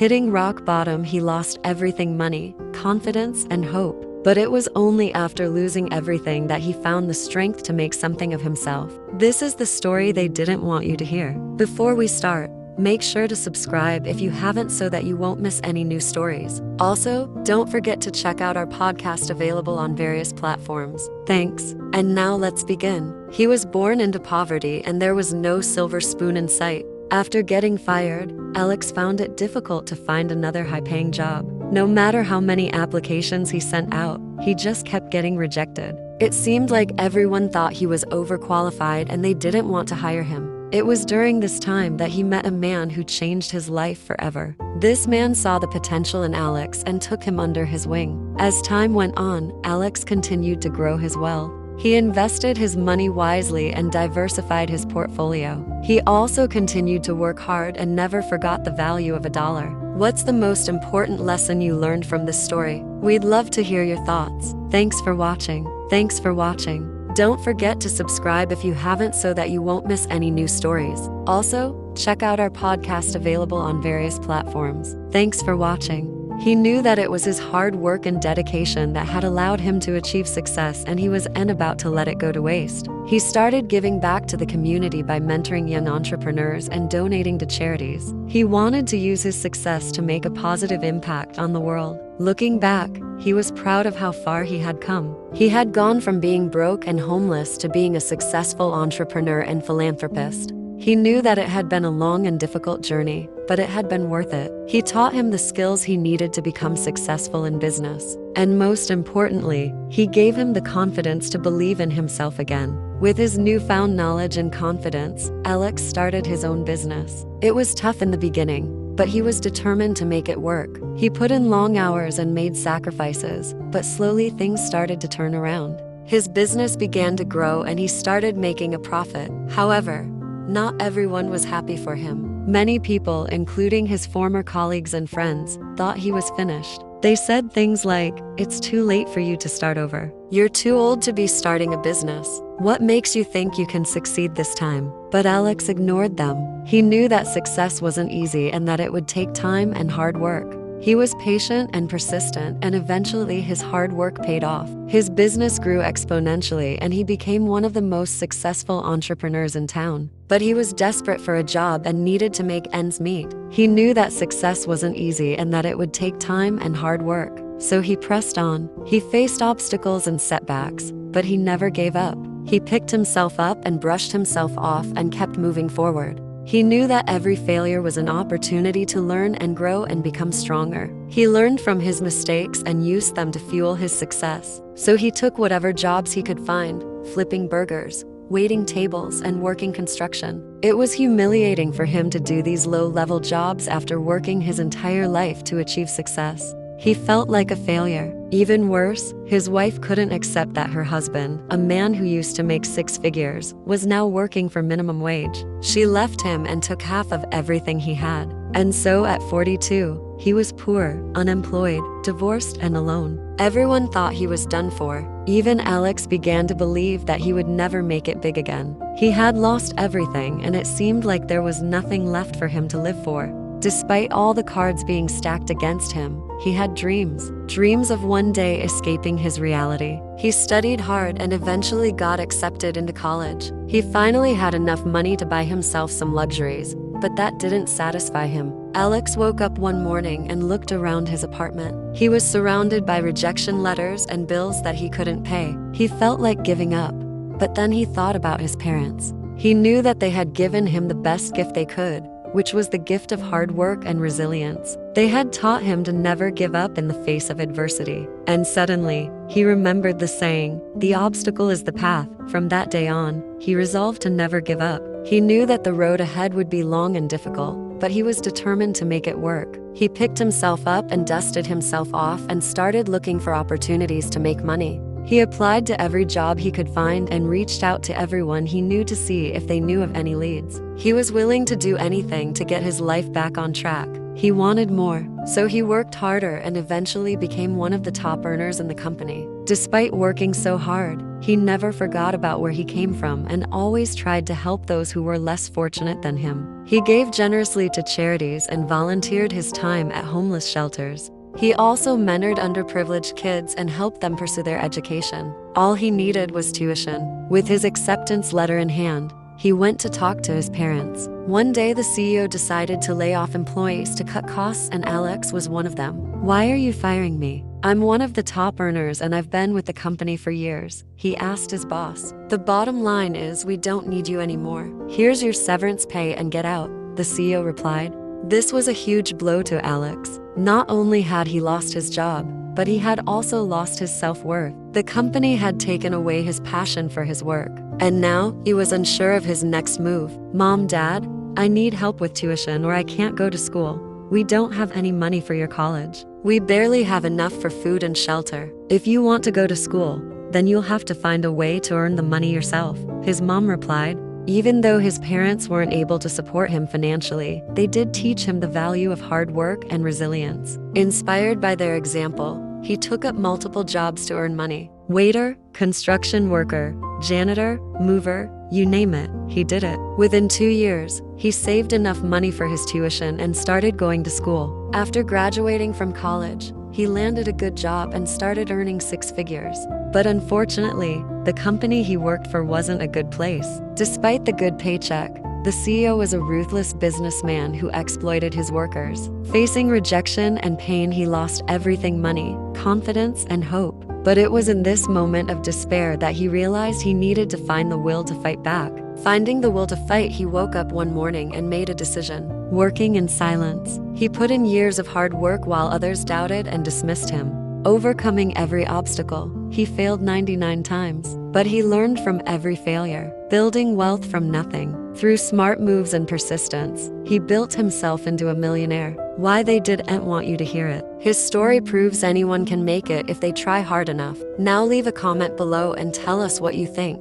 Hitting rock bottom, he lost everything: money, confidence, and hope. But it was only after losing everything that he found the strength to make something of himself. This is the story they didn't want you to hear. Before we start, make sure to subscribe if you haven't so that you won't miss any new stories. Also, don't forget to check out our podcast available on various platforms. Thanks. And now let's begin. He was born into poverty and there was no silver spoon in sight. After getting fired, Alex found it difficult to find another high-paying job. No matter how many applications he sent out, he just kept getting rejected. It seemed like everyone thought he was overqualified and they didn't want to hire him. It was during this time that he met a man who changed his life forever. This man saw the potential in Alex and took him under his wing. As time went on, Alex continued to grow his wealth. He invested his money wisely and diversified his portfolio. He also continued to work hard and never forgot the value of a dollar. What's the most important lesson you learned from this story? We'd love to hear your thoughts. Thanks for watching. Thanks for watching. Don't forget to subscribe if you haven't so that you won't miss any new stories. Also, check out our podcast available on various platforms. Thanks for watching. He knew that it was his hard work and dedication that had allowed him to achieve success, and he wasn't about to let it go to waste. He started giving back to the community by mentoring young entrepreneurs and donating to charities. He wanted to use his success to make a positive impact on the world. Looking back, he was proud of how far he had come. He had gone from being broke and homeless to being a successful entrepreneur and philanthropist. He knew that it had been a long and difficult journey, but it had been worth it. He taught him the skills he needed to become successful in business. And most importantly, he gave him the confidence to believe in himself again. With his newfound knowledge and confidence, Alex started his own business. It was tough in the beginning, but he was determined to make it work. He put in long hours and made sacrifices, but slowly things started to turn around. His business began to grow and he started making a profit. However, not everyone was happy for him. Many people, including his former colleagues and friends, thought he was finished. They said things like, "It's too late for you to start over. You're too old to be starting a business. What makes you think you can succeed this time?" But Alex ignored them. He knew that success wasn't easy and that it would take time and hard work. He was patient and persistent, and eventually his hard work paid off. His business grew exponentially and he became one of the most successful entrepreneurs in town. But he was desperate for a job and needed to make ends meet. He knew that success wasn't easy and that it would take time and hard work. So he pressed on. He faced obstacles and setbacks, but he never gave up. He picked himself up and brushed himself off and kept moving forward. He knew that every failure was an opportunity to learn and grow and become stronger. He learned from his mistakes and used them to fuel his success. So he took whatever jobs he could find, flipping burgers, waiting tables, and working construction. It was humiliating for him to do these low-level jobs after working his entire life to achieve success. He felt like a failure. Even worse, his wife couldn't accept that her husband, a man who used to make 6 figures, was now working for minimum wage. She left him and took half of everything he had. And so at 42, he was poor, unemployed, divorced, and alone. Everyone thought he was done for. Even Alex began to believe that he would never make it big again. He had lost everything and it seemed like there was nothing left for him to live for. Despite all the cards being stacked against him, he had dreams of one day escaping his reality. He studied hard and eventually got accepted into college. He finally had enough money to buy himself some luxuries, but that didn't satisfy him. Alex woke up one morning and looked around his apartment. He was surrounded by rejection letters and bills that he couldn't pay. He felt like giving up, but then he thought about his parents. He knew that they had given him the best gift they could, which was the gift of hard work and resilience. They had taught him to never give up in the face of adversity. And suddenly, he remembered the saying, "The obstacle is the path." From that day on, he resolved to never give up. He knew that the road ahead would be long and difficult, but he was determined to make it work. He picked himself up and dusted himself off and started looking for opportunities to make money. He applied to every job he could find and reached out to everyone he knew to see if they knew of any leads. He was willing to do anything to get his life back on track. He wanted more, so he worked harder and eventually became one of the top earners in the company. Despite working so hard, he never forgot about where he came from and always tried to help those who were less fortunate than him. He gave generously to charities and volunteered his time at homeless shelters. He also mentored underprivileged kids and helped them pursue their education. All he needed was tuition. With his acceptance letter in hand, he went to talk to his parents. One day, the CEO decided to lay off employees to cut costs, and Alex was one of them. "Why are you firing me? I'm one of the top earners and I've been with the company for years," he asked his boss. "The bottom line is we don't need you anymore. Here's your severance pay and get out," the CEO replied. This was a huge blow to Alex. Not only had he lost his job, but he had also lost his self-worth. The company had taken away his passion for his work, and now he was unsure of his next move. "Mom, Dad, I need help with tuition or I can't go to school. We don't have any money for your college. We barely have enough for food and shelter. If you want to go to school, then you'll have to find a way to earn the money yourself," his mom replied. Even though his parents weren't able to support him financially, they did teach him the value of hard work and resilience. Inspired by their example, he took up multiple jobs to earn money. Waiter, construction worker, janitor, mover, you name it, he did it. Within 2 years, he saved enough money for his tuition and started going to school. After graduating from college, he landed a good job and started earning 6 figures. But unfortunately, the company he worked for wasn't a good place. Despite the good paycheck, the CEO was a ruthless businessman who exploited his workers. Facing rejection and pain, he lost everything: money, confidence, and hope. But it was in this moment of despair that he realized he needed to find the will to fight back. Finding the will to fight, he woke up one morning and made a decision. Working in silence, he put in years of hard work while others doubted and dismissed him. Overcoming every obstacle, he failed 99 times, but he learned from every failure, building wealth from nothing. Through smart moves and persistence, he built himself into a millionaire. Why they didn't want you to hear it. His story proves anyone can make it if they try hard enough. Now leave a comment below and tell us what you think.